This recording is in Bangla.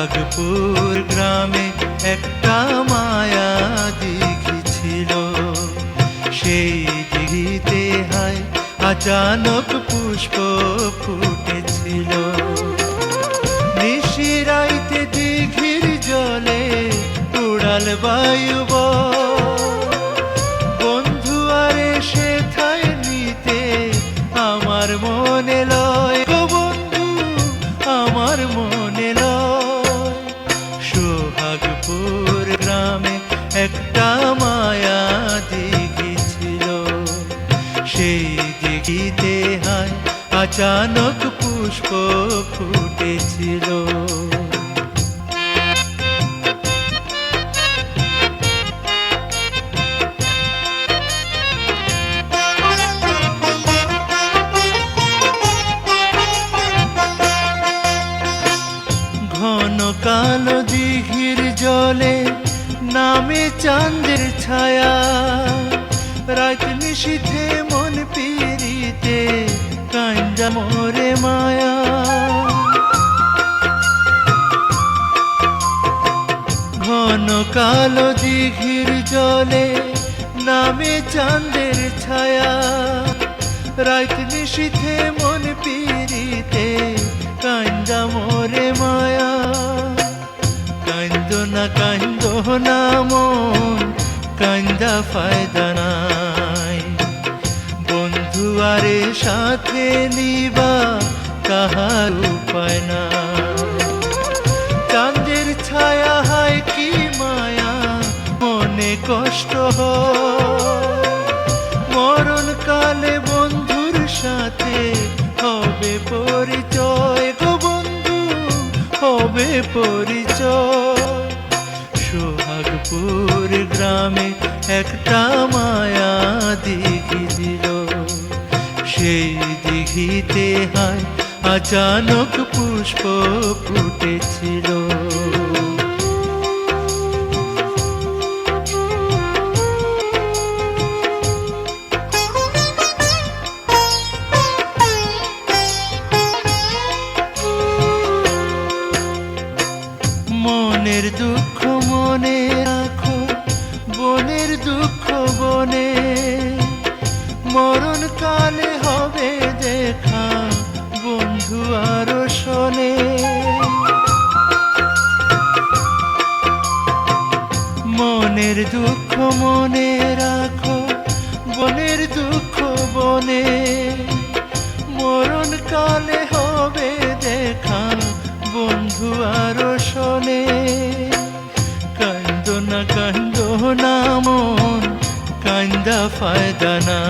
সোহাগপুর গ্রামে একটা মায়া দিঘি ছিল। সেই দিঘিতে হায় আচানক পুষ্প ফুটেছিল। নিশিরাইতে দিঘির জলে উড়াল বায়ু, বন্ধু আরে সেথায় নিতে আমার মনে লয় গো বন্ধু, আমার মনে লয়। সোহাগপুর গ্রামে একটা মায়া দিঘি ছিল। সেই দিঘিতে হায় আচানক পুষ্প ফুটেছিল। ঘন কালো দিঘির জলে নামে চাঁদের ছায়া, রাত নিশীথে মন পিরিতে কান্দা মোরে মায়া। ঘন কালো দিঘির জলে নামে চাঁদের ছায়া, রাত নিশীথে মন পিরিতে কান্দা মোরে মায়া। কান্দো না মন, কান্দা ফায়দা নাই। বন্ধু আরে সাথে নিবা কাহার উপায় না। চাঁদের ছায়া হায় কি মায়া, মনে কষ্ট হয়। মরণ কালে বন্ধুর সাথে হবে পরিচয় গো বন্ধু, হবে পরিচয়। সোহাগপুর গ্রামে একটা মায়া দিঘি ছিল। সেই দিঘিতে হায় আচানক পুষ্প ফুটেছিল। মনের দুঃখ মনে রাখো, বনের দুঃখ বনে। মরণ কালে হবে দেখা বন্ধু আরো শোনে। মনের দুঃখ মনে রাখো, বনের দুঃখ বনে। মরণ কালে হবে দেখা বন্ধু আরো শোনে। কান্দো না মন, কান্দা ফায়দা না।